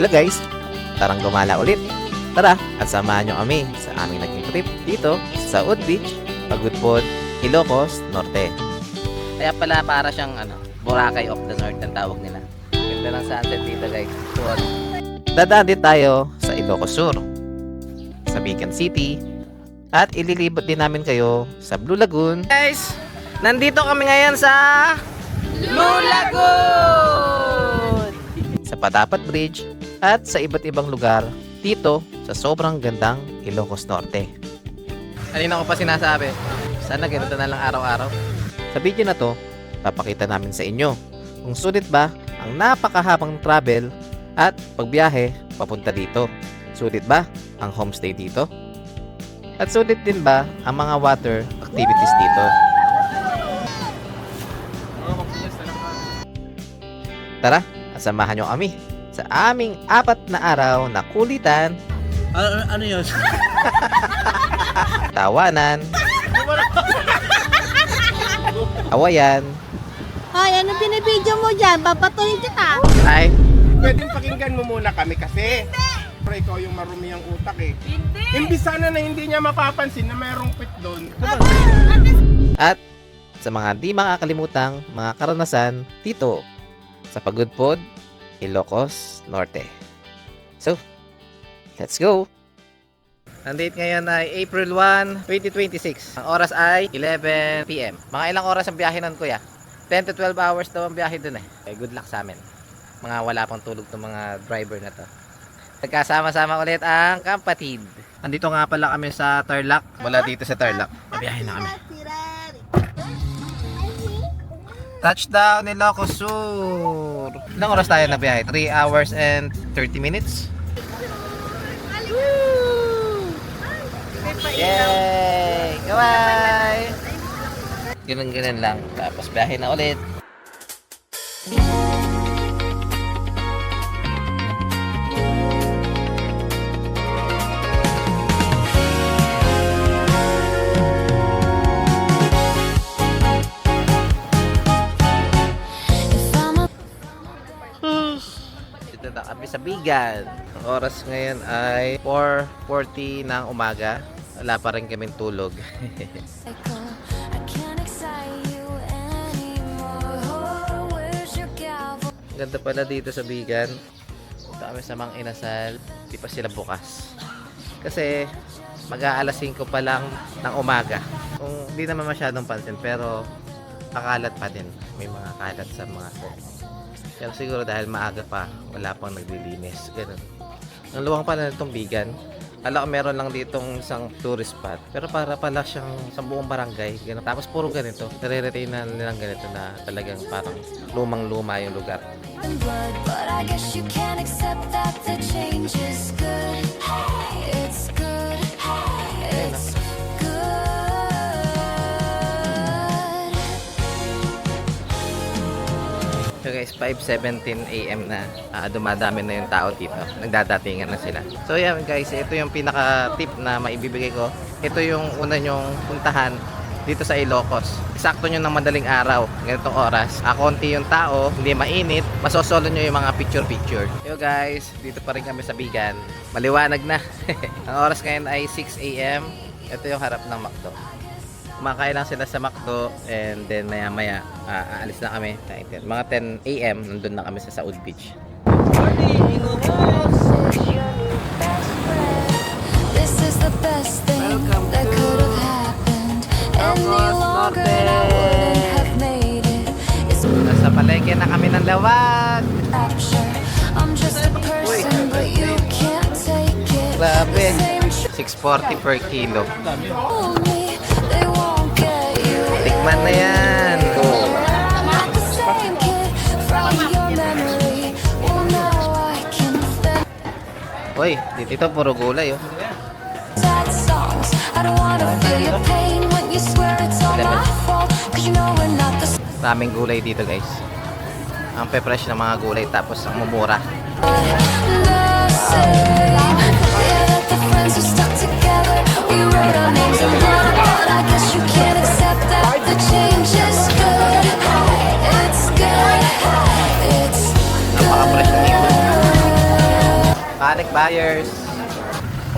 Hello guys, tarang gumala ulit. Tara at samahan nyo kami sa aming naging trip dito sa Saud Beach, Pagudpod, Ilocos Norte. Kaya pala para siyang Boracay of the North ang tawag nila. Ganda ng sunset dito guys. So, dadaan din tayo sa Ilocos Sur, sa Beacon City, at ililibot din namin kayo sa Blue Lagoon. Guys, nandito kami ngayon sa Blue Lagoon! Sa Padapat Bridge at sa iba't ibang lugar dito sa sobrang gandang Ilocos Norte. Kanina ko pa sinasabi, sana ganito na lang araw-araw. Sa video na to, papakita namin sa inyo kung sulit ba ang napakahabang travel at pagbiyahe papunta dito. Sulit ba ang homestay dito? At sulit din ba ang mga water activities dito? Tara, samahan nyo kami sa aming 4 na araw na kulitan, Ano yun? tawanan, awayan, Hoy, ano binibidyo mo dyan? Papatuloy kita. ay Pwedeng pakinggan mo muna kami kasi pero ikaw yung marumi ang utak eh. Hindi! Imbis sana na hindi niya mapapansin na mayroong pit doon. at sa mga di makakalimutang mga karanasan dito sa Pagudpod, Ilocos Norte. So, let's go! Ang date ngayon ay April 1, 2026. Ang oras ay 11 PM. Mga ilang oras ang biyahe nun, kuya? 10 to 12 hours daw ang biyahe dun eh. Good luck sa amin. Mga wala pang tulog ng mga driver na to. Nagkasama-sama ulit ang kapatid. Andito nga pala kami sa Tarlac. Wala dito sa Tarlac. Mabiyahe na kami. Touchdown Ilocos Sur. Ilang oras tayo na biyahe? 3 hours and 30 minutes. Yay! Bye! Ganun lang. Tapos biyahe na ulit. Dito na kami sa Bigan. Ang oras ngayon ay 4:40 ng umaga. Wala pa rin kaming tulog. Ganda pala dito sa Bigan. Punta kami sa Mang Inasal. Di pa sila bukas. Kasi mag-aalas 5 pa lang ng umaga. Kung di naman masyadong pansin pero kakalat pa din. May mga kalat sa mga set. Pero siguro dahil maaga pa, wala pang naglilinis. Ganun. Ang luwang pala nitong Bigan. Alam ko meron lang ditong isang tourist spot. Pero para pala siyang sa buong barangay. Ganun. Tapos puro ganito. Nare-retain na nilang ganito na talagang parang lumang-luma yung lugar. But I guess you can't accept that the change is good. It's good. It's good. So guys, 5:17 AM na. Dumadami na yung tao dito. Nagdadatingan na sila. So yeah guys, ito yung pinaka tip na maibibigay ko. Ito yung una nyong puntahan dito sa Ilocos. Eksakto nyo ng madaling araw, ganitong oras. Konti yung tao, hindi mainit, masosolo nyo yung mga picture-picture. Yo guys, dito pa rin kami sa Bigan. Maliwanag na. Ang oras ngayon ay 6 AM. Ito yung harap ng McDo. Kumakain lang sila sa McDo and then maya-maya aalis na kami. Mga 10 AM, nandun na kami sa Saud Beach. This is the best thing that could have happened. Any longer and I wouldn't have made it. It's Nasa palengke na kami ng Lawag. rapture. I'm just a person, but you can't take it. Grabe. Same truth 640 per kilo. told me they won't get you. Tikman na yan. I'm not the same kid from your memory. Well, now I can feel Uy, dito puro gulay oh. sad songs. I don't wanna feel your pain when you swear it's all my fault. 'Cause you know we're not the Daming gulay dito guys. Ang pe-fresh ng mga gulay tapos ang mumura. same. Yeah, that the friends who stuck together, we wrote our names in blood. But I guess you can't accept that the change is good. It's good. It's Napaka-fresh ng ibon. good. tires.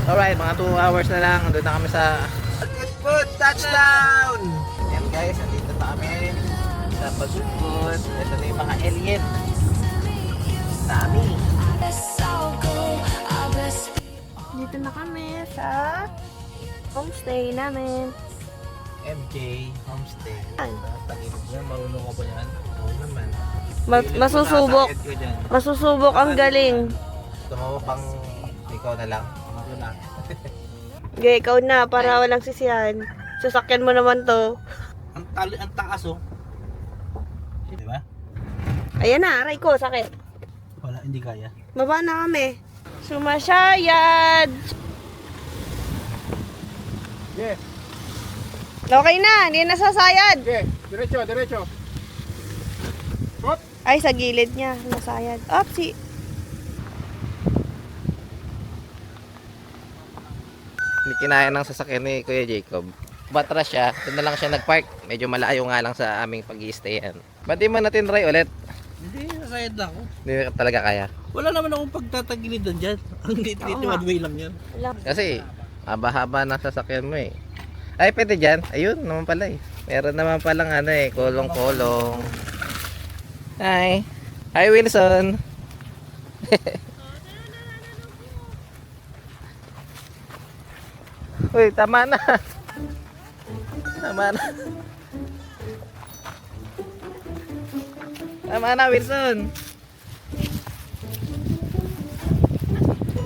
Alright, mga 2 hours na lang. Andun na kami sa Pagudpud touchdown! Ayan guys, andito na kami sa Pagudpud. Ito na yung mga alien. Dami. Best I'll go, our best. Dito na kami sa homestay namin. MJ Homestay. Tagilid dyan, marunong ko ba yan? Oo naman. Masusubok. Sakit ko dyan. Masusubok ang galing. Gusto mo pang ikaw na lang? Ako na. Gay, ikaw na para walang sisihan. Sasakyan mo naman to. Ang taas oh. Di ba? Ayan na, aray ko, sakit. Wala, hindi kaya. Baba na kami. Sumasyayad! Yeah, Okay na, hindi na sasayad. yeah. Diretso, diretso. Hop. Ay, sa gilid niya, nasayad. Opsi. Hindi kinaya ng sasakyan ni Kuya Jacob. Batras siya, doon na lang siya nagpark. Medyo malayo nga lang sa aming pag-i-stayan. Ba't di mo natin try ulit? Hindi, nasayad lang ako. Hindi talaga kaya. Wala naman akong pagtatagilidan dyan. Ang lit-lit Oo nga. one way lang yan. Kasi, haba-haba ng sasakyan mo eh. Ay, pwede dyan. Ayun, naman pala eh. Meron naman palang ano eh, kolong-kolong. Hi. Hi, Wilson. Uy, tama na. Tama na. Tama na, Wilson.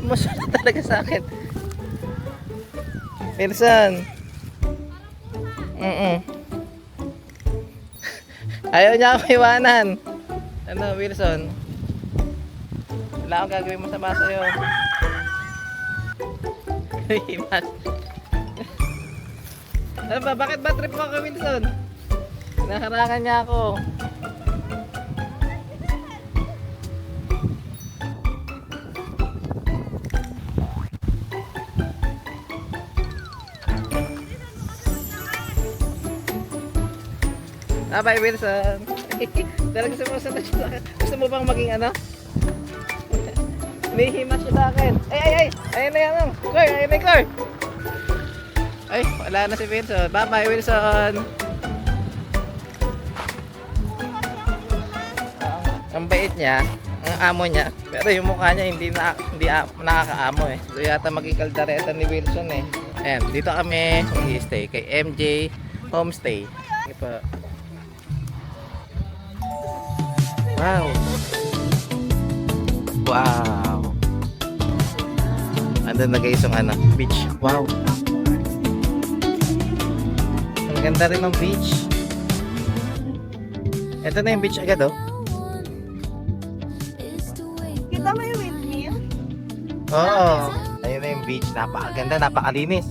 Masya na talaga sa akin. Wilson. Ayaw niya ako iwanan. Ano, Wilson? Wala akong gagawin masama sa'yo. Himas. Ano ba? Bakit ba trip mo ako, Wilson? Naharangan niya ako. Bye, Wilson. Talaga sumusunod siya sa akin. Gusto mo bang maging ano? May himas siya sa akin. Ay! Ayun na yan. Car! Ayun na yung car! Ay, wala na si Wilson. Bye, Wilson. Ang bait niya, ang amo niya. Pero yung mukha niya hindi nakakaamo eh. So yata maging kaldareta ni Wilson eh. Ayan, dito kami mag-i-stay kay MJ Homestay. Ano pa? Wow. Wow. Andun na guys yung ano, beach. Wow. Ang ganda rin ng beach. Ito na yung beach agad oh. Kita mo yung windmill? Oo. Ayun na yung beach. Napakaganda, napakalinis.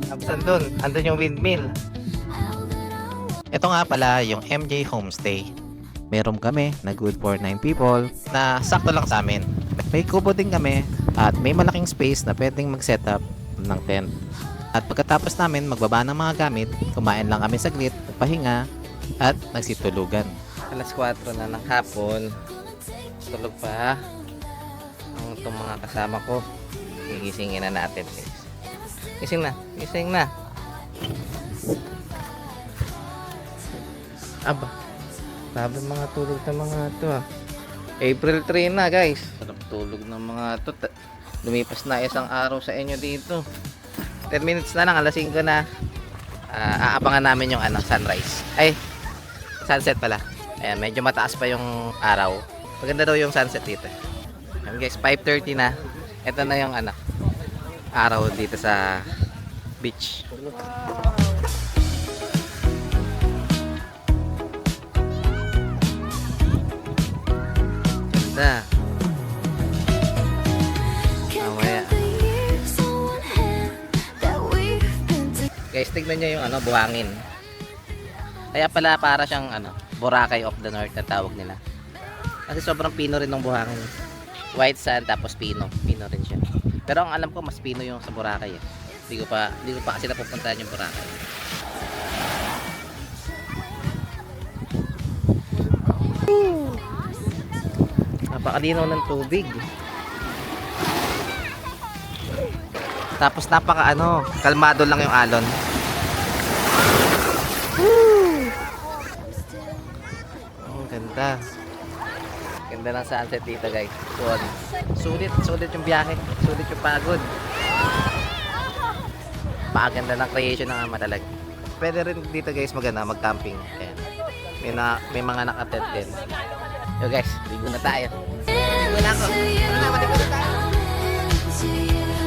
Tapos andun yung windmill. Ito nga pala yung MJ Homestay. Meron kami na good for 9 people na sakto lang sa amin. May kubo din kami at may malaking space na pwedeng mag-setup ng tent. At pagkatapos namin magbaba ng mga gamit, kumain lang kami saglit, pahinga at nagsitulugan. Alas 4 na ng hapon. Tulog pa ang itong mga kasama ko. Gigisingin na natin. Gising na. Gising na. Aba. Sabi mga tulog ng mga to ah. April 3 na guys. Sarap tulog ng mga to. Lumipas na isang araw sa inyo dito. 10 minutes na lang, alas 5 na. Aabangan namin yung ano, sunrise. Ay, sunset pala. Ayan, medyo mataas pa yung araw. Maganda daw yung sunset dito. Ayan guys, 5:30 na. Ito na yung ano, araw dito sa beach. Ganda. Mamaya. Guys, tignan nyo yung ano, buhangin. Kaya pala para siyang ano, Boracay of the North na tawag nila. Kasi sobrang pino rin ng buhangin. White sand tapos pino. Pino rin siya. Pero ang alam ko mas pino yung sa Boracay eh. Hindi ko pa kasi napupuntahan yung Boracay. Napakalinaw ng tubig. Tapos napaka kalmado lang yung alon. Oh, ganda. Ganda ng sunset dito, guys. Sulit yung biyahe. Sulit yung pagod. Pakaganda ng creation ng ama talaga. Pwede rin dito, guys, mag-camping. Ayan. May mga nakatent din. Yo guys, ligo na tayo. Ligo na ako. Maligo na tayo.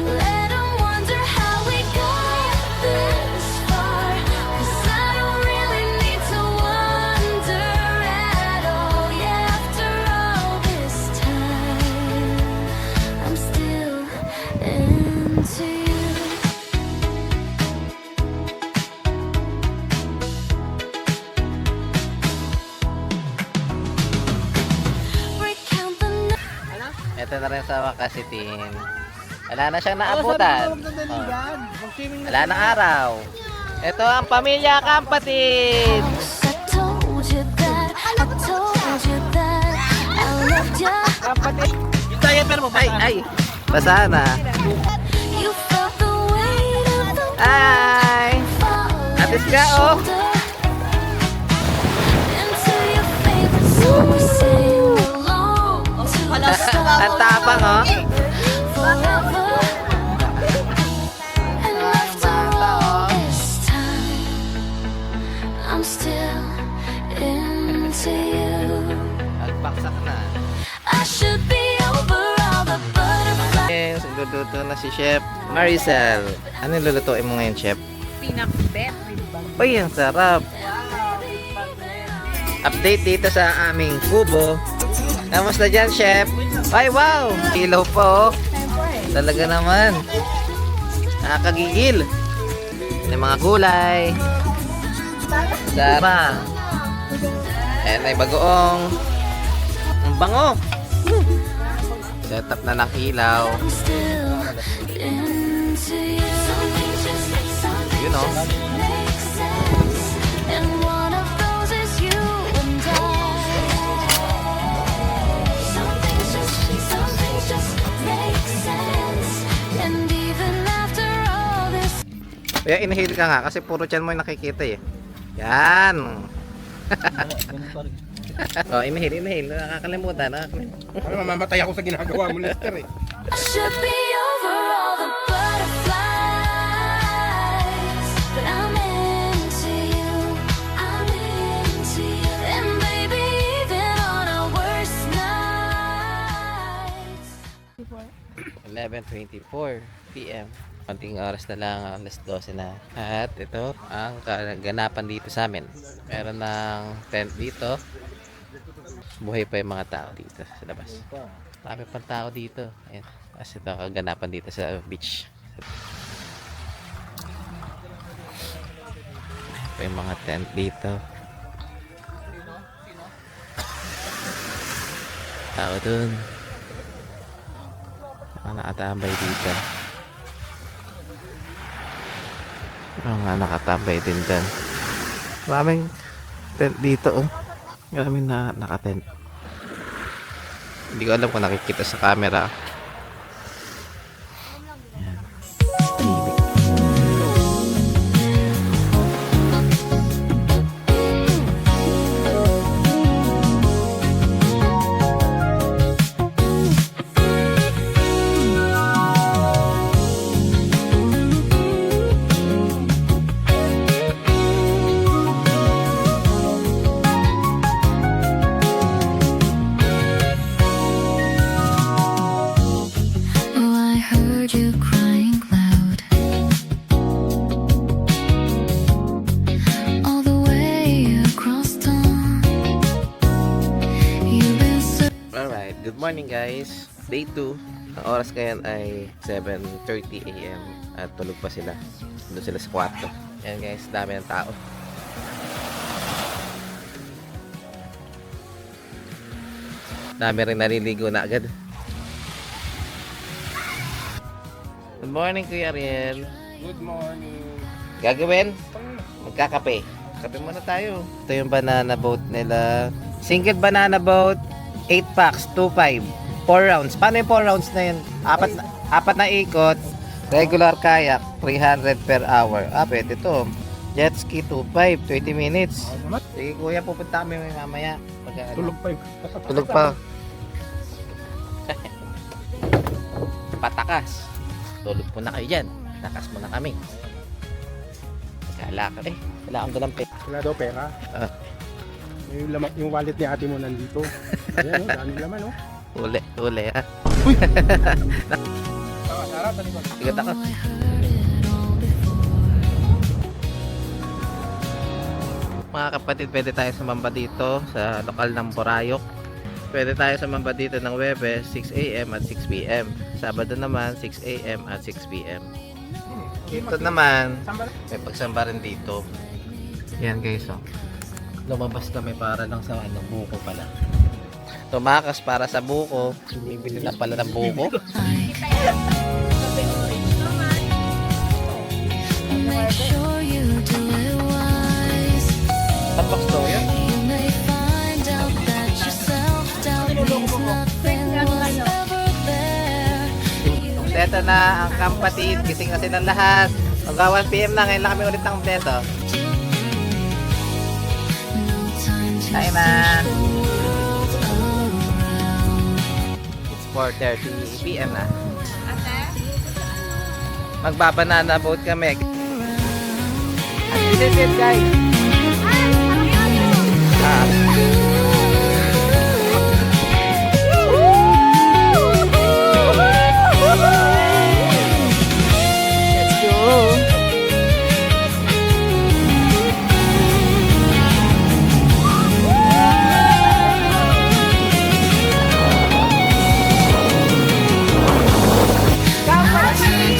Let 'em wonder how we got this far. 'Cause I don't really need to wonder at all. Yeah, after all this time, I'm still into you. Recount the Ito na rin sa Makasitin. Wala na siyang naabutan. Oh. Wala na araw. Ito ang pamilya Kampatid. I told you that, I told you that I loved you. Yung diaper mo, Ay. Basa na. You felt the weight of the Ay. fall Atis ka, oh. into your favorite song we sing along to the Ang tapang, oh. forever. And after all this time, I'm still into you. Nagbaksak na. I should be over all the butterflies. Yes, luluto na si Chef Maricel. Ano yung lulutuin mo ngayon, Chef? Pinakbet. Uy, ang sarap. Update dito sa aming kubo. Kamusta dyan, Chef? Ay, wow! Ilaw po, oh. Talaga naman. Nakakagigil. May mga gulay. Sarap. Ayan, may bagoong. Ang bango. Set up na ng ilaw. I'm still into you. Something just Yun, oh. makes sense. And one of those is you and I. Something just makes sense. And even after all this, Kaya inhale ka nga kasi puro tiyan mo yung nakikita eh. Yan. Oh, inhale. Nakakalimutan. Ay, mamamatay ako sa ginagawa mo, Lester eh. I should be over all the butterflies. But I'm into you. I'm into you. And baby, even on our worst nights. 11:24 PM. Konting oras na lang, alas 12 na. At ito ang kaganapan dito sa amin. Meron ng tent dito. Buhay pa yung mga tao dito sa labas. Marami pang tao dito. Ayan. As ito ang kaganapan dito sa beach. Ito yung mga tent dito. Tao dun. Mga nakatambay dito. Mga nakatambay din dyan. Maraming tent dito, oh. Maraming nakatent. Hindi ko alam kung nakikita sa camera. Yan. Tahimik. Oh, I heard you crying loud. All the way across town. You've been so Alright, good morning guys. Day 2. Ang oras ngayon ay 7:30 AM at tulog pa sila. Doon sila sa kwarto. Yan guys, dami ng tao. Dami rin naliligo na agad. Good morning Kuya Ariel. Good morning. Gagawin? Magkakape. Kape muna tayo. Ito yung banana boat nila. Single banana boat, 8 packs, 2.5. 4 rounds. Paano yung 4 rounds na yun? Apat na ikot. Regular kayak, 300 per hour. Pwede to. Jet ski, 2.5, 20 minutes. Sige kuya, pupunta kami mamaya. Tulog pa yung... Tulog pa. Patakas. Tulog muna kayo dyan. Takas muna kami. Kala ka. Kailangan ko ng pera. Wala daw pera. Yung wallet ni ate mo nandito. Ayan, dami laman, no? Uli ha. Sarap, talikod. Sigat ako. Mga kapatid, pwede tayo sumamba dito sa lokal ng Borayok. Pwede tayo sumamba dito ng Webes, 6 AM at 6 PM. Sabado naman, 6 AM at 6 PM. Dito naman, may pagsamba rin dito. Yan guys, oh. Lumabas kami para lang sa buko pala. Tumakas para sa buko. Bibili na pala ng buko. Make sure you do it wise. Tapak to yan. You may find out that your self-doubt means nothing was ever there. Kompleto na ang kapatid. Gising na silang lahat. Hanggang 1 PM na. Ngayon lang kami ulit ng kompleto. No time to Kain na. search the world around. It's 4:30 PM na. Magbabanana boat kami. This is it guys. Let's go.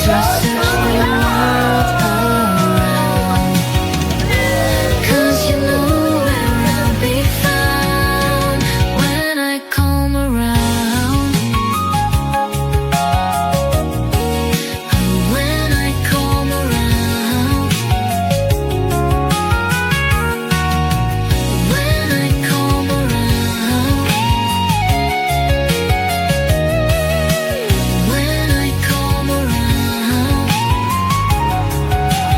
Just search the world around. 'Cause you know where I'll be found when I come around. When I come around. When I come around. When I come around.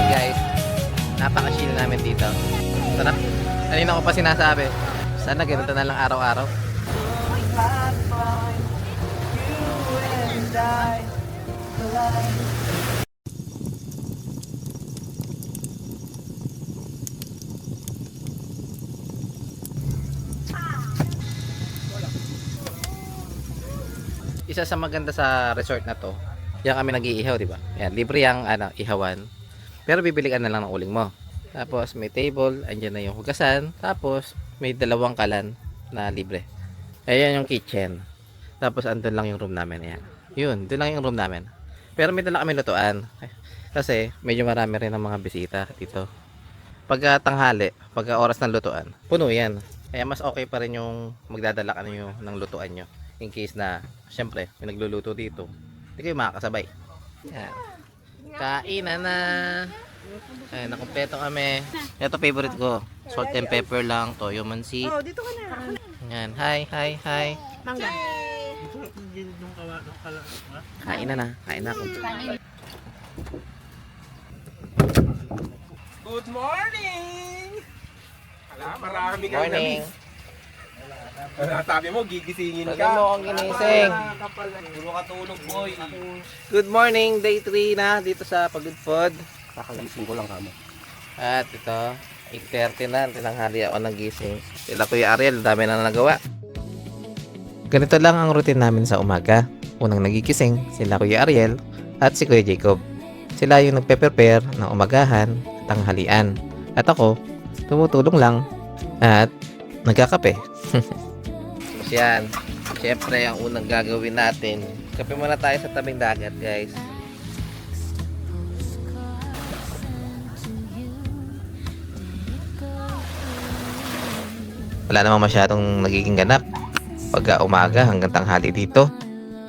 Guys, napaka-chill namin dito. Sarap. Kanina ko pa sinasabi, sana ganito na lang araw-araw. Isa sa maganda sa resort na to, yan kami nag-iihaw, di ba? Yan, libre yung ihawan. Pero bibili ka na lang ng uling mo. Tapos may table, andyan na yung hugasan. Tapos may 2 kalan na libre. Ayan yung kitchen. Tapos andun lang yung room namin. Ayan. Yun, doon lang yung room namin. Pero may dala kami lutuan. Kasi medyo marami rin ang mga bisita dito. Pagka tanghali, pagka oras ng lutuan, puno yan. Kaya mas okay pa rin yung magdadala ka nyo ng lutuan nyo. In case na, syempre, may nagluluto dito. Hindi kayo makakasabay. Yan. Kainan na. Ayun, nakumpleto kami. Ito favorite ko. Salt and pepper lang, toyo mansi. Oh, dito ka na. Yan, hi. Mangga. Kain na. Kain na ako. Good morning! Ala, marami kang Morning. Sabi mo, gigisingin Pagka ka. mo akong ginising. Puro katulog, boy. Good morning, day 3 na dito sa Pagudpod. Kakagising ko lang kamo. At ito, 8:30 na, tinanghali ako nagising. Sila Kuya Ariel, dami na nagawa. Ganito lang ang routine namin sa umaga. Unang nagigising, sila Kuya Ariel at si Kuya Jacob. Sila yung nagpe-prepare ng umagahan, tanghalian. At ako, tumutulong lang at nagkakape. So yan, syempre ang unang gagawin natin, kape muna tayo sa tabing dagat guys. Wala namang masyadong nagiging ganap pagka umaga hanggang tanghali dito.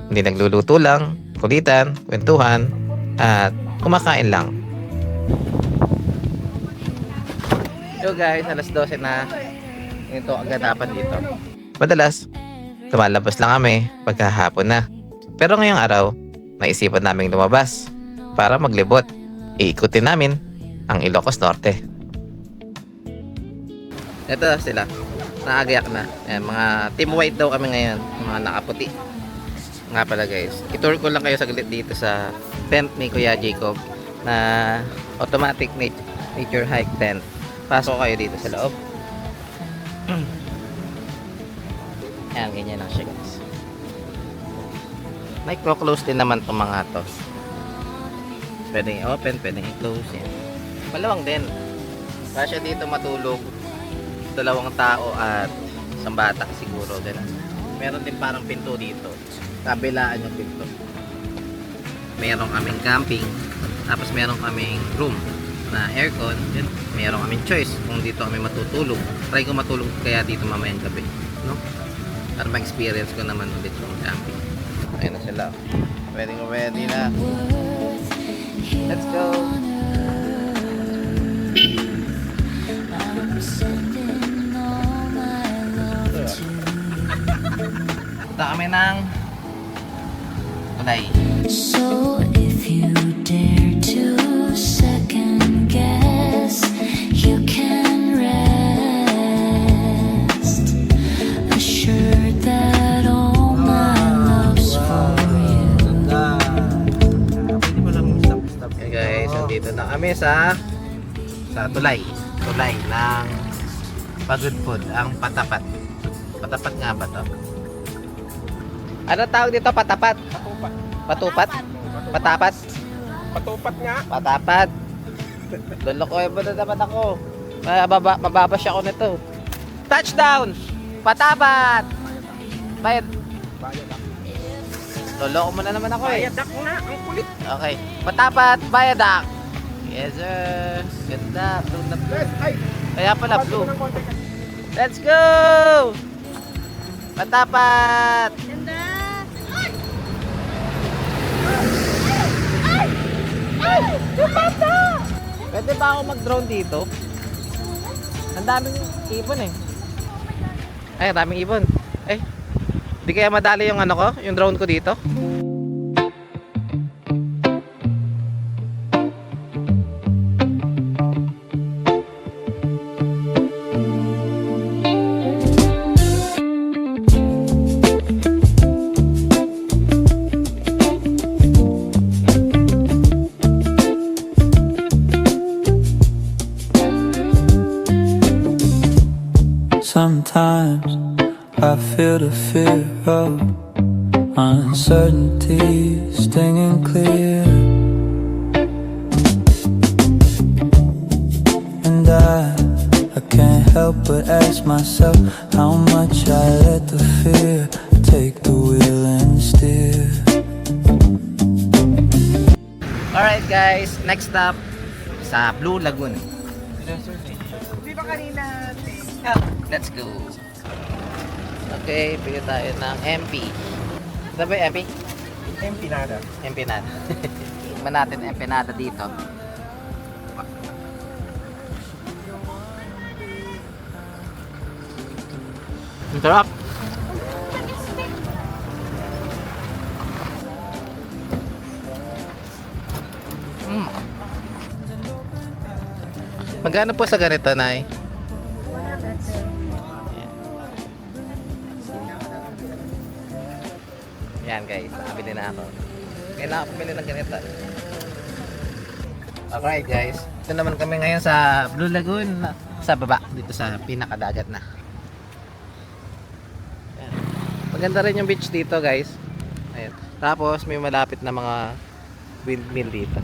Hindi nagluluto lang, kulitan, kwentuhan, at kumakain lang. So guys, alas 12 na. Ito ang ganapan dito. Madalas, lumalabas lang kami pagkahapon na. Pero ngayong araw, naisipan naming lumabas para maglibot. Iikutin namin ang Ilocos Norte. Ito sila. Naagayak na. Ayan, mga team white daw kami ngayon. Mga nakaputi. Nga pala guys. I-tour ko lang kayo saglit dito sa tent ni Kuya Jacob na automatic nature hike tent. Pasok kayo dito sa loob. Ayan, ganyan lang siya guys. May close din naman itong mga to. Pwedeng i-open, pwedeng i-close yan. Malawang din. Kasya dito matulog 2 tao at isang bata siguro. Ganun. Meron din parang pinto dito. Kabilaan yung pinto. Meron kaming camping. Tapos meron kaming room na aircon. Then, meron kaming choice kung dito kami matutulog. Try ko matulog kaya dito mamayang gabi. No? Para ma-experience ko naman ulit yung camping. Ayun na sila. Ready na. Let's go! Punta kami ng tulay. So if you dare to second guess, you can rest assured that all my love's for you. Okay guys, andito na kami sa tulay. Tulay ng Pagudpud, ang Patapat. Patapat nga ba to? Ano tawag dito? Patapat? Patupat. Patupat? Patapat? Patupat nga. Patapat. Lolokoy mo na naman ako. Mababash ako nito. Touchdown! Patapat! Bayad. Bayadak. Loloko mo na naman ako eh. Bayadak na. Ang kulit. Okay. Patapat, bayadak. Yes sir. Ganda. Blue na blue. Yes, ay. Kaya pala Bago blue. ko ng konti kasi. Let's go! Patapat! Ganda! Pwede ba ako mag-drone dito? Ang daming ibon eh. Ay, ang daming ibon. Eh, di kaya madali yung ano ko? Yung drone ko dito? Sometimes I feel the fear of uncertainty stinging clear, and I can't help but ask myself how much I let the fear take the wheel and steer. Alright guys, next stop sa Blue Lagoon. Di ba kanina? Let's go. Okay, pili tayo ng MP. Ano ba yung MP? Empinada. Empanada. Tingnan natin empanada dito. Ang sarap. Magkano po sa ganito, Nay? Yan guys, nakabili na ako. Kailangan ako pumili ng ganito. Alright guys, ito naman kami ngayon sa Blue Lagoon, sa baba, dito sa pinakadagat na. Yan. Maganda rin yung beach dito guys. Ayan. Tapos may malapit na mga windmill dito.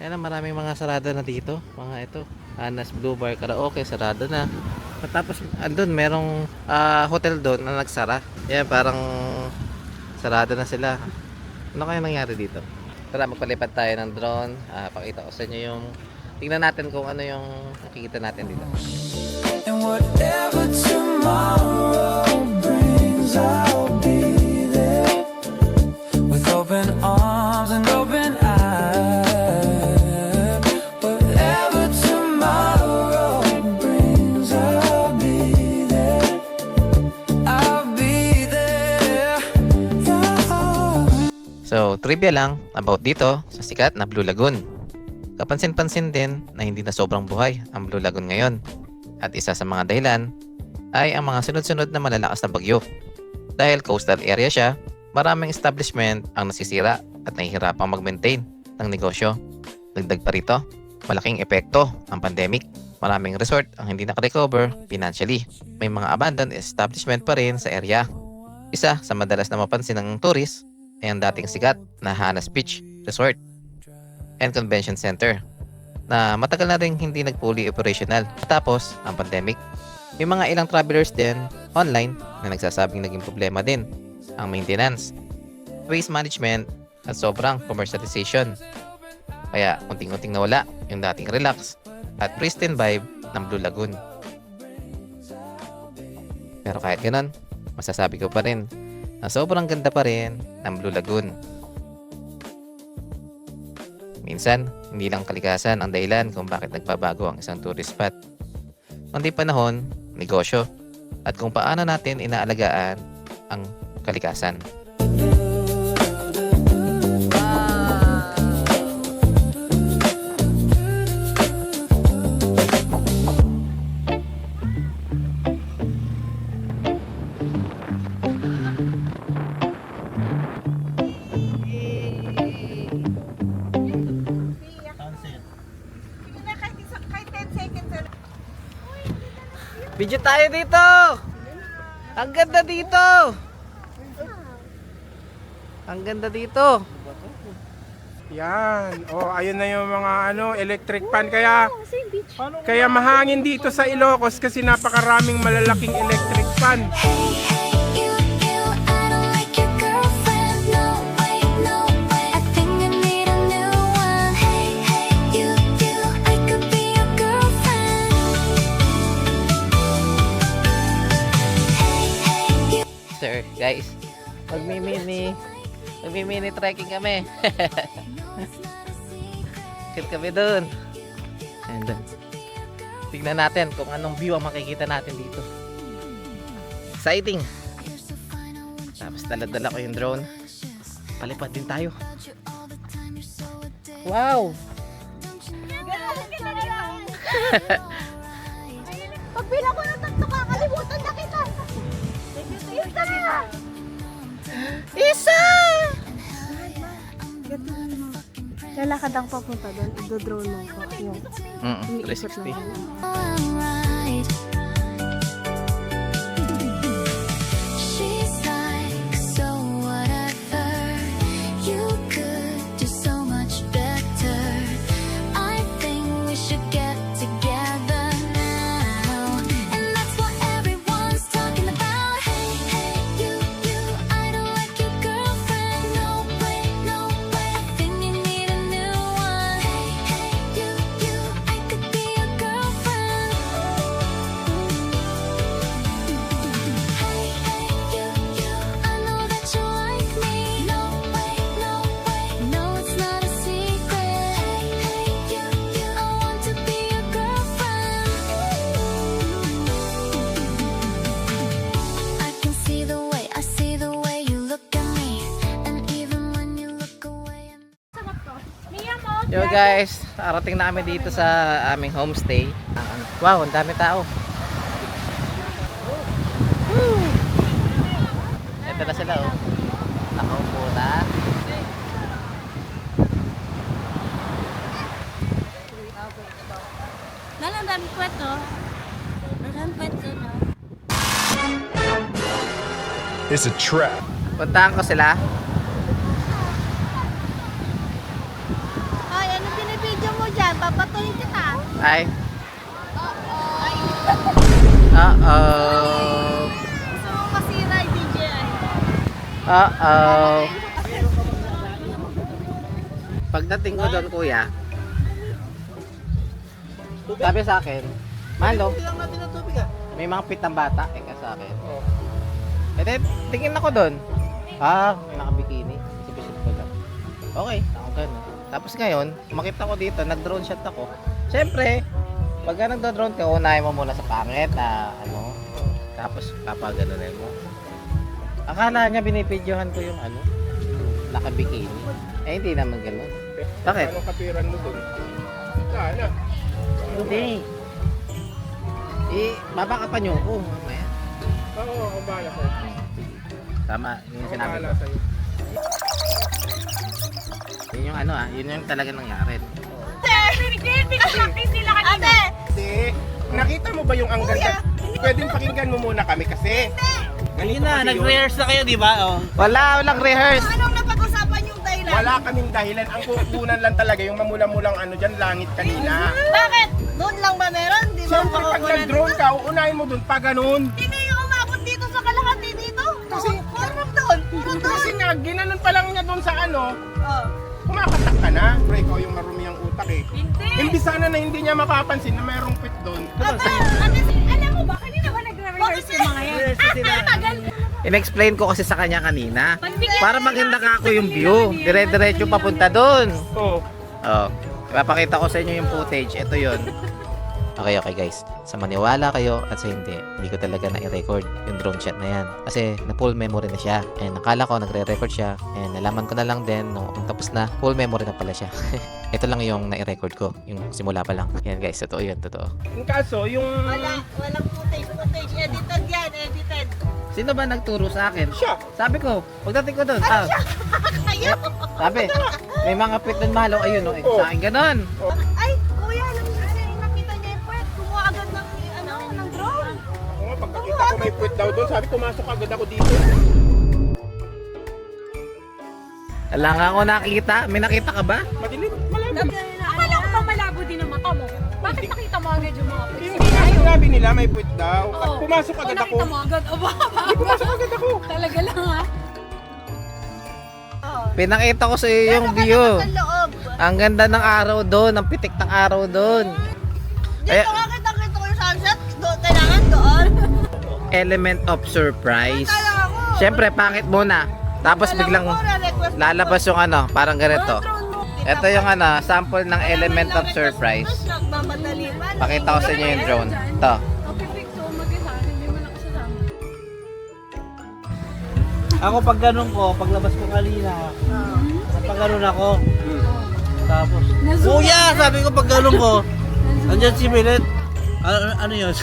Ayan, maraming mga sarado na dito. Mga ito, Anas Blue Bar Karaoke, sarado na. Tapos andun, merong hotel doon na nagsara. Yan, parang sarado na sila. Ano kaya nangyari dito? Tara, magpalipad tayo ng drone. Pakita ko sa inyo yung... Tingnan natin kung ano yung nakikita natin dito. And whatever tomorrow brings, I'll be there with open arms and open eyes. Whatever tomorrow brings, I'll be there. I'll be there. Yeah. So, trivia lang about dito sa sikat na Blue Lagoon. Kapansin-pansin din na hindi na sobrang buhay ang Blue Lagoon ngayon. At isa sa mga dahilan ay ang mga sunod-sunod na malalakas na bagyo. Dahil coastal area siya, maraming establishment ang nasisira at nahihirapang mag-maintain ng negosyo. Dagdag pa rito, malaking epekto ang pandemic. Maraming resort ang hindi nakarecover financially. May mga abandoned establishment pa rin sa area. Isa sa madalas na mapansin ng tourist ay ang dating sikat na Hanas Beach Resort and Convention Center na matagal na rin hindi nag-fully operational tapos ang pandemic. May mga ilang travelers din online na nagsasabing naging problema din ang maintenance, waste management at sobrang commercialization. Kaya unting-unting nawala yung dating relax at pristine vibe ng Blue Lagoon. Pero kahit ganun, masasabi ko pa rin na sobrang ganda pa rin ng Blue Lagoon. Minsan, hindi lang kalikasan ang dahilan kung bakit nagbabago ang isang tourist spot. Kundi panahon, negosyo, at kung paano natin inaalagaan ang kalikasan. Video tayo dito! Ang ganda dito! Ang ganda dito! Yan. Oh, ayun na yung mga electric fan. Kaya mahangin dito sa Ilocos kasi napakaraming malalaking electric fan. Hey, you, I don't like your girlfriend. No way, no way. I think I need a new one. Hey, you, I could be your girlfriend. Hey, you. Sir, guys, magmi-mini trekking kami. Sit kami dun. And then, tignan natin kung anong view ang makikita natin dito. Exciting! Tapos dala-dala ko yung drone. Palipad din tayo. Wow! Pag bilang ko ng tatlo, kakalimutan na kita. Isa na! Isa! Lalakad ang papunta doon. Ido-drone mo ko. Yung umiikot 360. lang. Alright. She's like, so whatever. You could do so much better. I think we should get together now. And that's what everyone's talking about. Hey, you, I don't like your girlfriend. No way, no way. I think you need a new one. Hey, you, I could be your girlfriend. Hey, you, I know that you like me. No way, no, it's not a secret. Hey, you, I want to be your girlfriend. I can see the way you look at me, and even when you look away. Yo guys, arating na kami dito sa aming homestay. Wow, ang dami tao. Woo! Ito na sila oh. Nakaupo na. Nalandang kwento. Nalandang kwento na. It's a trap. Puntahan ko sila. Ay, ano binibidyo mo dyan? Papatuloy kita. Ay. Uh-oh. Gusto mo masira yung DJI. Uh-oh. Pagdating ko doon, kuya, sabi sa akin, Malo, may mga pitang bata, eka sa akin. E then, tingin ako doon. May nakabikini. Sipisip ko lang. Okay, ako ganun. Tapos ngayon, makita ko dito, nag-drone shot ako. Siyempre, pagka nagdo-drone ka, unahin mo muna sa pangit na tapos papaganunin mo. Akala niya binipidyohan ko yung Naka-bikini. Eh, hindi naman ganun. Bakit? Anong kapiran mo dun? Sana. Hindi. Eh, babakapan niyo ako. Mamaya. Oo, ako bahala sa'yo. Tama, yun yung Ako sinabi bahala ko. sa'yo. Yun yung ano yun yung talaga nangyari. Ate! Hindi. Nakita mo ba yung ang ganda? Pwedeng pakinggan mo muna kami kasi. Ganito kasi yun. nag-rehearse na kayo, di ba? Oh. Walang rehearse. Anong napag-usapan yung dahilan? Wala kaming dahilan. Ang kukunan lang talaga yung mamula-mulang ano dyan, langit kanina. Bakit? Doon lang ba meron? Di ba Siyempre pag nag-drone ka, uunahin mo dun pa ganun. Hindi yung umabot dito sa kalahati dito. Kasi- Puro doon. Puro doon. Kasi nga, ginanon pa lang niya dun sa ano, Oh. kumakatak ka na. Pre, ikaw yung marumi ang utak eh. Hindi. Imbis sana na hindi niya mapapansin na mayroong pit doon. Ate, alam mo ba? Kanina ba nagre-rehearse yung mga yan? Tagal. In-explain ko kasi sa kanya kanina. Para maganda ka ako yung view. Dire-diretso papunta doon. Oo. Oh. Ipapakita ko sa inyo yung footage. Ito yun. Okay guys. Sa maniwala kayo at sa hindi ko talaga na-record yung drone shot na yan. Kasi na full memory na siya. And nakala ko nagre-record siya. And nalaman ko na lang din nung tapos na full memory na pala siya. Ito lang yung na-record ko. Yung simula pa lang. Yan guys, totoo yun, totoo. Yung kaso, yung... Walang footage. Edited yan, edited. Sino ba nagturo sa akin? Siya. Sabi ko, pagdating ko doon. Kayo? Sabi, may mga pit doon mahalo. Ayun, no, sa akin ganon. Ay, kuya, nakita niya yung puwet. Kumuha agad ng drone. Oo, pagkakita ko may puwet daw doon, sabi pumasok agad ako dito. Wala nga ako nakita. May nakita ka ba? Madilim, malabo. Akala ko bang malabo din ang mata mo? Bakit nakita mo agad yung mga puwet? Hindi nga sinabi nila may puwet daw. At Oo. pumasok agad ako. Nakita mo agad? Aba, Hindi, pumasok agad ako. talaga lang ha? Pinakita ko sa iyo yung view. Sa loob. Ang ganda ng araw doon. Ang pitik ng araw doon. Dito Ay- nga kita ko yung sunset. Doon, kailangan doon. Element of surprise. Kaya ako. Siyempre, pangit muna. Tapos Alam biglang mo, na-request ko. lalabas yung ano, parang ganito. Drone mo. Ito yung ano, sample ng element of surprise. Nagmamadali pa. Pakita ko sa inyo yung drone. Ito. Kapipicto, mag-isa, hindi mo nakasasama. Ako pag ganun ko, paglabas ko kanina, pag ganun ako, tapos, Kuya! Sabi ko pag ganun ko, andyan si Milet. Ano yun?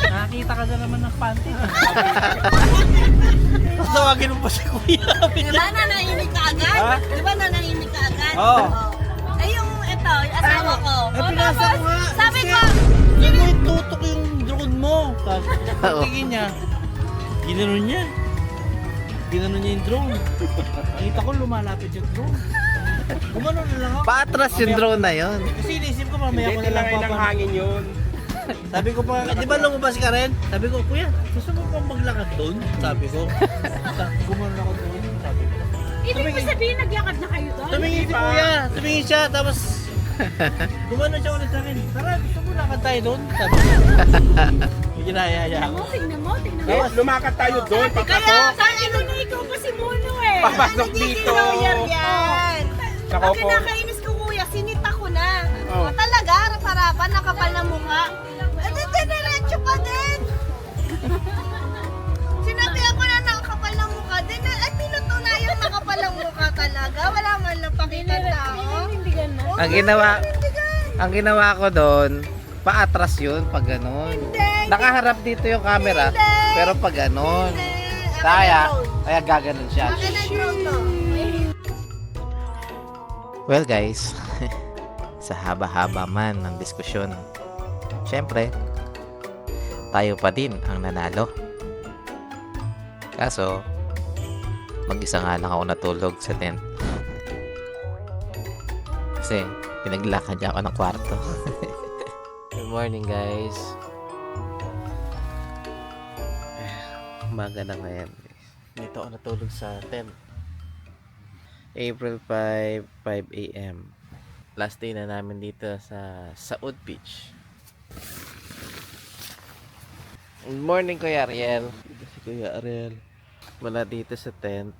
Nakakita ka na naman ng panty. Tapos tawagin mo pa si Kuya. Di ba nanahimik ka agad? Ha? Di ba nanahimik ka agad? Oo. Ay, yung ito, yung asawa ko. Eh, pinasa ko nga. Sabi ko, Hindi mo itutok yung drone mo. Tapos, Oo. tingin niya. Ginanon niya. Ginanon niya yung drone. Nakita ko lumalapit yung drone. Gumano na lang ako. Paatras yung drone na yon. Kasi inisip ko mamaya ko Hindi, na lang tinangay ng papan. hangin yun. Sabi ko pa, di ba lumabas ka rin? Sabi ko, Kuya, gusto mo pang maglakad doon? Sabi ko. Gumano ako doon. Sabi ko. Ibig mo sabihin, naglakad na kayo doon? Tumingin si Kuya. Tumingin siya. Tapos, gumano siya ulit sa akin. Tara, gusto mo lakad tayo doon? Sabi ko. May ginayaya ako. Tingnan mo. Tapos lumakad tayo doon, kaya papasok. sa Ito na ikaw pa si Mono eh. Papasok dito. lawyer yan. Nako Pag po. kinakainis ko kuya, sinita ko na. Oh. O talaga, harap-harapan, nakapal na mukha. Diretso pa din. Sinabi ako na nakapal ng mukha din. Ay, pinutunayan nakapal ng mukha talaga. Wala man lang pakita tao. Hindi mo. Ang ginawa ko doon, paatras yun pag ganun. Nakaharap dito yung camera, pero pag ganun. Kaya gaganon siya. Akin na drone to. Well guys, sa haba-haba man ng diskusyon, syempre, tayo pa din ang nanalo. Kaso, mag-isa nga lang ako natulog sa tent. Kasi, pinaglakad niya ako ng kwarto. Good morning guys. Umaga na ngayon. Dito ako natulog sa tent. April 5, 5 a.m. Last day na namin dito sa Saud Beach. Good morning, Kuya Ariel. Dito si Kuya Ariel. Wala dito sa tent.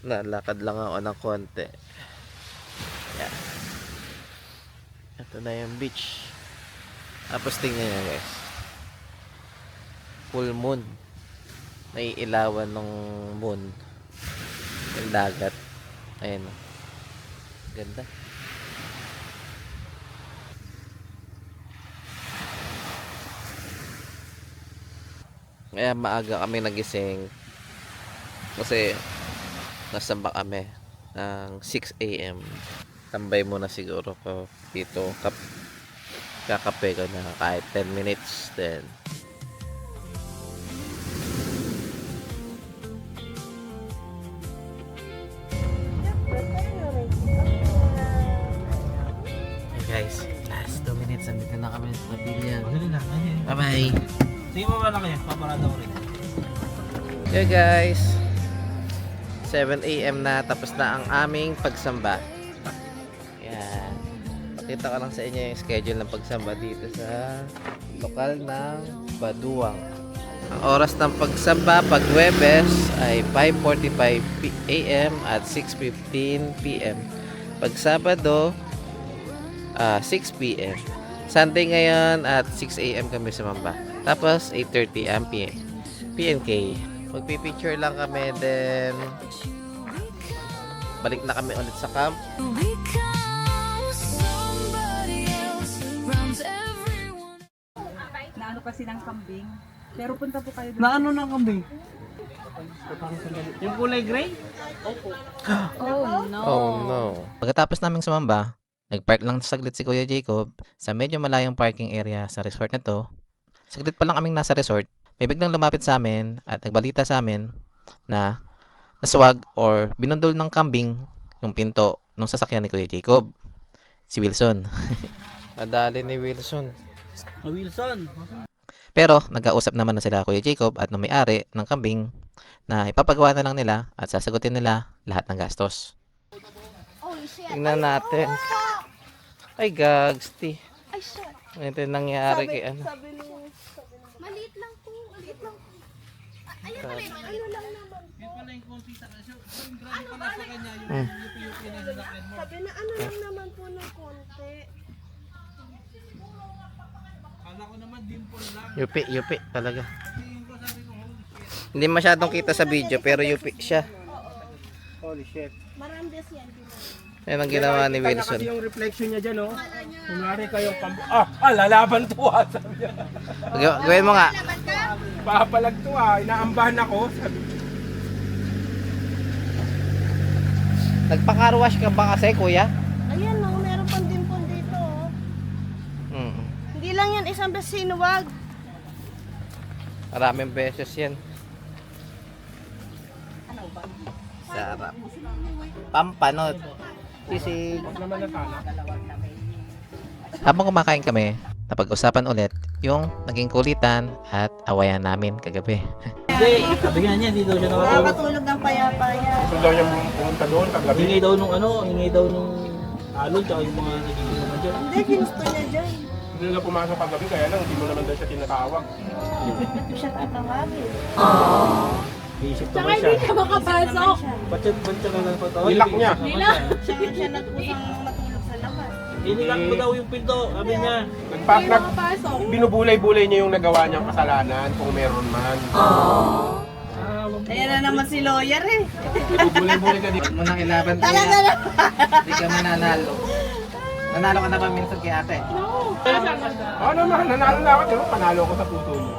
Nalakad lang ako ng konti. Yeah. Ito na yung beach. Tapos tingnan nyo guys. Full moon. Naiilawan ng moon. Yung dagat. Ayan. Ganda. Kaya maaga kami nagising. Kasi nasamba kami ng 6 a.m. Tambay muna siguro ko dito. Kakape ko na kahit 10 minutes. Then guys, last 2 minutes. Andito na kami sa pavilion. Dali na. Bye bye. Sige mo ba na kayo? Paparada ko rin. Yeah guys, 7 a.m. na, tapos na ang aming pagsamba. Yan. Pakita ko lang sa inyo yung schedule ng pagsamba dito sa lokal ng Baduang. Ang oras ng pagsamba pag Huwebes ay 5:45 a.m. at 6:15 p.m. Pag Sabado, 6 p.m. Sunday ngayon at 6 a.m. kami sumamba. Tapos 8:30 am PNK. Magpipicture lang kami, then balik na kami ulit sa camp. Because somebody else runs everyone. Naano kasi ng kambing. Pero punta po kayo doon. Na ano ng kambing? Yung kulay gray? Oh no. Oh no. Pagkatapos naming sumamba, nagpark lang saglit si Kuya Jacob sa medyo malayong parking area sa resort na to. Saglit pa lang kaming nasa resort, may biglang lumapit sa amin at nagbalita sa amin na naswag or binundol ng kambing yung pinto ng sasakyan ni Kuya Jacob. Si Wilson. Nadali ni Wilson. Wilson. Pero nagkausap naman na sila Kuya Jacob at ng may-ari ng kambing na ipapagawa na lang nila at sasagutin nila lahat ng gastos. Tingnan natin. Ay gags, ti. Ay, shit. Ito yung nangyari kay ano. Sabi nung... Maliit lang po. Maliit lang po. Ayun pala yung ano lang naman. Yung pala yung konti sa kasyo. Yung grabe Ano pala ba? sa kanya. Yung yupi-yupi na sinakyan mo. Sabi na ano lang naman po ng konti. Kala ko naman dimple lang. Yupi talaga. Hindi masyadong kita sa video pero yupi siya. Holy shit. Marandes yan. Yan ang ginawa ni Kita na Wilson. kasi yung reflection niya dyan, oh. Kunwari kayong lalaban to ah. Sabi niya. Gawin mo nga. Laban ka? Papalag to ah. Inaambahan ako. Sabi, Nagpa-carwash ka ba kasi, kuya? Ayan no, meron pang dimpon dito. Oh. Mm. Hindi lang yan isang beses sinuwag. Maraming beses yan. Sarap. Pampanot. Sisig. huwag naman na sana. Habang kumakain kami, napag-usapan ulit yung naging kulitan at awayan namin kagabi. Hindi, sabi nga niya, hindi daw siya nakatulog. Nakakatulog ng paya-paya. Gusto daw niya pumunta doon kagabi. Hingi daw nung ano, hingi daw nung alon, tsaka yung mga nagiging naman dyan. Hindi, ginusto niya dyan. Hindi na pumasok kagabi kaya lang hindi mo naman daw siya tinatawag. Hindi siya tatawagin. Iisip Tsaka naman siya. hindi ka makapasok. Ba't ka lang patawag? Nilak niya. Siya nagpusang matulog sa labas. Inilak mo daw yung pinto, sabi niya. Hindi makapasok. Binubulay-bulay niya yung nagawa niyang kasalanan kung meron man. Ayan na naman si lawyer eh. Binubulay-bulay ka dito. Huwag mo nang ilaban kuya. Talaga na. Hindi ka mananalo. Nanalo ka na ba minsan kay ate? Oo naman, nanalo na ako. Pero panalo ko sa puso niya.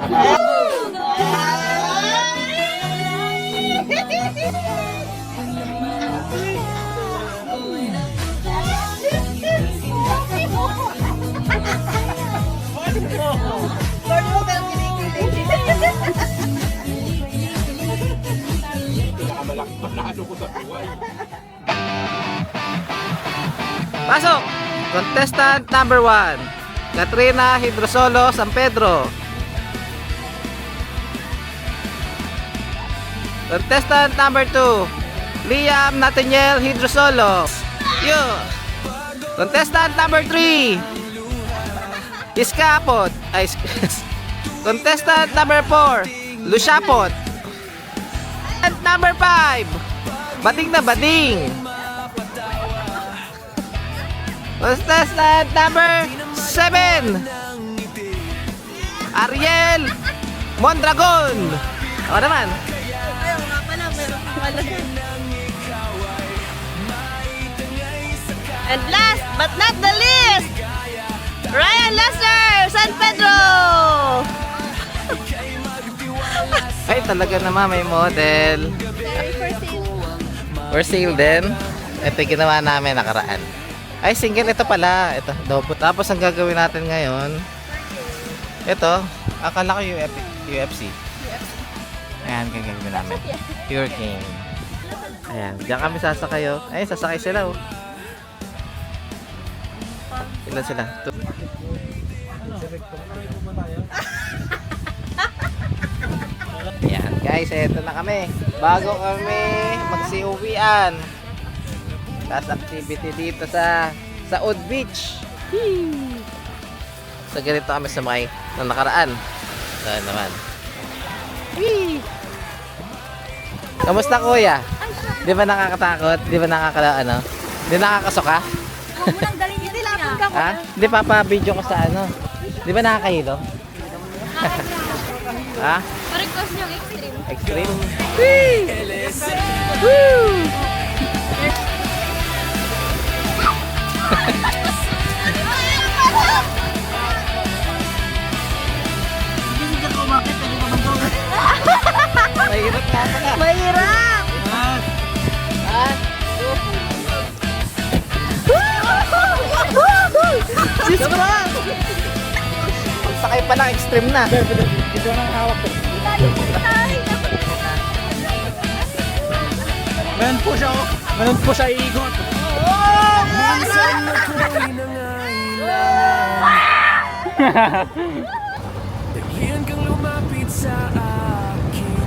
Panalo ko sa buhay. Pasok! Contestant number 1, Katrina Hidrosolo, San Pedro. Contestant number 2, Liam Nathaniel Hidrosolo. You. Contestant number 3, Iskapot. Contestant number 4, Lusyapot. And number 5, Bading na Bading. Contestant number 7, Ariel Mondragon. Ako naman. Ayaw nga pala, meron pa pala dyan. And last but not the least, Ryan Lester, San Pedro! Ay, talaga naman may model. For sale din. Ito yung ginawa namin nakaraan. Ay, single ito pala. Ito, double. Tapos ang gagawin natin ngayon, ito, akala ko UFC. Ayan, gagawin namin. Pure King. Ayan, diyan kami sasakay oh. Ay, sasakay sila oh. Ilan sila? Ayan, guys, eto na kami. Bago kami magsiuwian. Last activity dito sa Oud Beach. So, ganito kami sumakay ng nakaraan. So, naman. Whee! Kamusta kuya? Di ba nakakatakot? Di ba ano? Di nakakasuka? Huwag mo nang dalhin yung niya. Ha? Di papabidyo ko sa ano? Di ba nakakahilo? Ha? Pa-request niyong extreme. Extreme? Hindi ka umakit, pwede ka bang gawin? Mahirap nga pala. Mahirap! Ha? Diyos ko! Sakay pa ng extreme na. Ito ang hawak ko. Meron po siya, oh. Meron po siya iikot. Yan kang lumapit sa akin.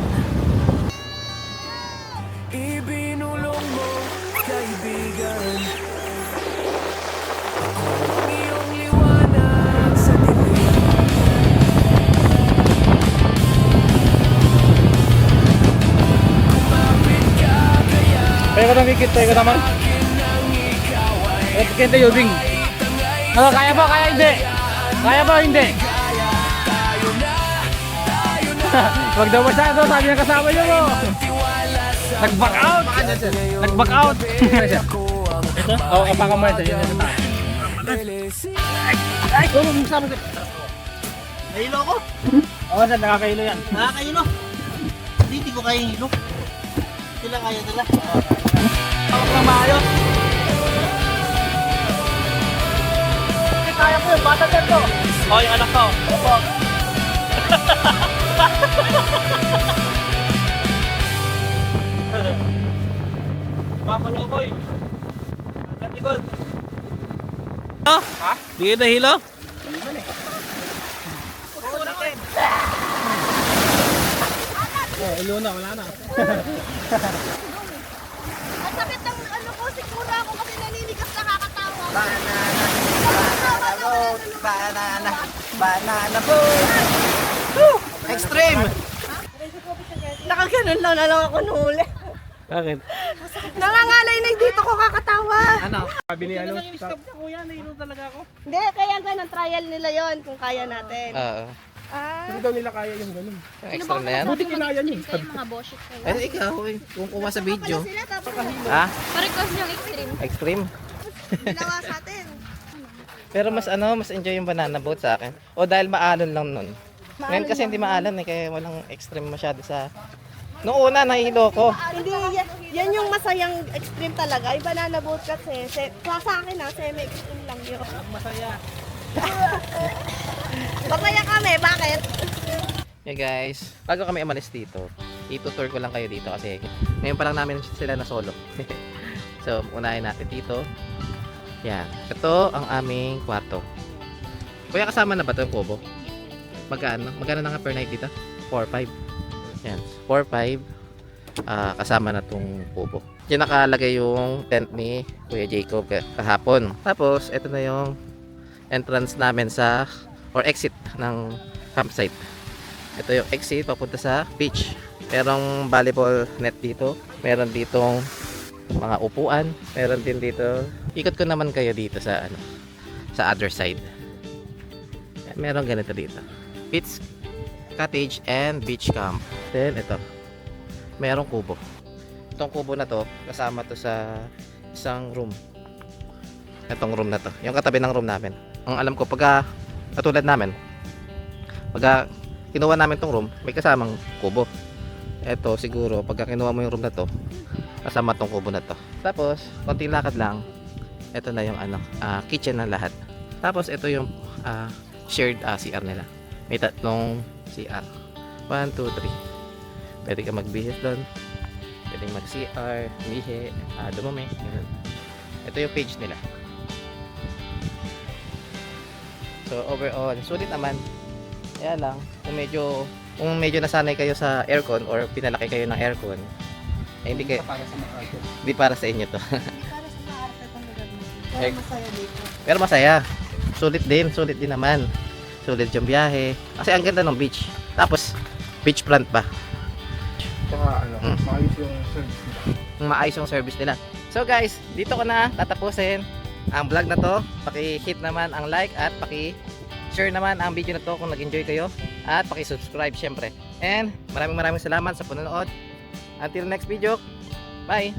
Ibinulong mo, kaibigan. Ako ang iyong liwanag sa dilim. Kumapit ka kaya Tayo ko namikit, tayo ko naman. Kaya tayo yubing. Kaya ba, kaya hindi? Kaya ba, hindi? Wag daw masyado, sabi ng kasama niyo mo. Nag-back out! Nag-back out! Ito? Oo, kapaka mo ito. Yun yung tayo. Ay! Oo, masama ko. Nahilo ako. Oo, saan nakakahilo yan? Nakakahilo. Hindi ko kaya hilo. Sila kaya nila. Tawag lang maayos. Kaya ko yung bata dyan ko. Oo, yung anak ko. Opo. Papaloboy. Katigod. Ha? Hindi kayo nahilo? Ilo na, wala na. Ang sakit ng ano ko, siguro ako kasi naninigas nakakatawa. Banana boat. Extreme. Nakaganon lang na lang ako nuli. Bakit? Nangangalay na dito ko kakatawa. Ano? Sabi ni ano? Kuya, nahilo talaga ako. Hindi, kaya ganun, trial nila yon kung kaya natin. Oo. Ah, Hindi daw nila kaya yung ganun. Yung extreme na yan. Buti kinaya niyo. Kayo mga boshit kayo. Eh, ikaw eh. Kung kuha sa video. pala sila tapos Ha? Pa-request niyong extreme. Extreme? ginawa sa atin. Pero mas enjoy yung banana boat sa akin. O dahil maalon lang nun. Ngayon kasi hindi maalon eh, kaya walang extreme masyado sa... Noong una, nahihilo ko. Hindi, yan yung masayang extreme talaga. Yung banana boat kasi, sa akin semi-extreme lang yun. Masaya. Masaya kami, bakit? Hey guys, bago kami umalis dito, itutour ko lang kayo dito kasi ngayon pa lang namin sila na solo. So, unahin natin dito. Yan. Ito ang aming kwarto. Kuya, kasama na ba ito yung kubo? Magkano? Magkano na nga per night dito? 4-5. Yan. 4-5. Kasama na itong kubo. Diyan nakalagay yung tent ni Kuya Jacob kahapon. Tapos, ito na yung entrance namin sa or exit ng campsite. Ito yung exit papunta sa beach. Merong volleyball net dito. Meron ditong mga upuan. Meron din dito. Ikot ko naman kayo dito sa ano, sa other side. Meron ganito dito. Beach Cottage and Beach Camp. Then ito, merong kubo. Itong kubo na to, kasama to sa isang room. Itong room na to, yung katabi ng room namin. Ang alam ko, pagka katulad namin, pagka kinuha namin tong room, may kasamang kubo. Ito siguro, pagka kinuha mo yung room na to, kasama tong kubo na to. Tapos, konting lakad lang, ito na yung kitchen na lahat. Tapos ito yung shared CR nila. May tatlong CR. 1, 2, 3. Pwede ka magbihis doon. Pwede mag-CR, mihi, dumumi. Ganun. Ito yung page nila. So overall, sulit naman. Kaya lang, kung medyo nasanay kayo sa aircon or pinalaki kayo ng aircon, hindi para sa inyo to. Hindi para sa maarte itong lugar mo. Pero masaya dito. Pero masaya. Sulit din naman. Sulit yung biyahe. Kasi ang ganda ng beach. Tapos, beachfront pa. Saka maayos yung service nila. Maayos yung service nila. So guys, dito ko na tatapusin ang vlog na to. Paki-hit naman ang like at paki-share naman ang video na to kung nag-enjoy kayo. At paki-subscribe syempre. And maraming salamat sa panonood. Until next video. Bye!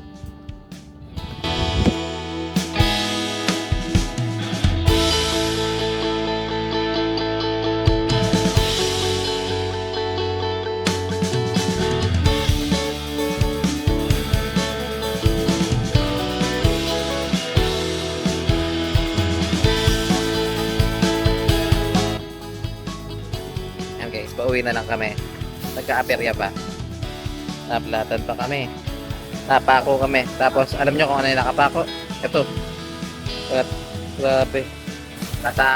Ayan guys, pauwi na lang kami. Nagka-aperya pa. Naplatan pa kami. Napako kami. Tapos, alam nyo kung ano yung nakapako? Ito. Grabe. Nasa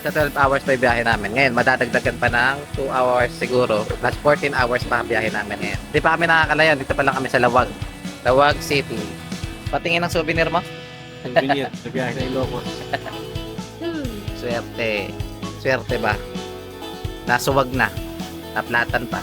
12 hours pa yung biyahe namin. Ngayon, madadagdagan pa ng 2 hours siguro. Plus 14 hours pa ang biyahe namin ngayon. Di pa kami nakakalayan. Dito pa lang kami sa Lawag. Lawag City. Patingin ng souvenir mo? Souvenir, sa biyahe sa Ilocos. Swerte. Swerte ba? Nasuwag na. Naplatan pa.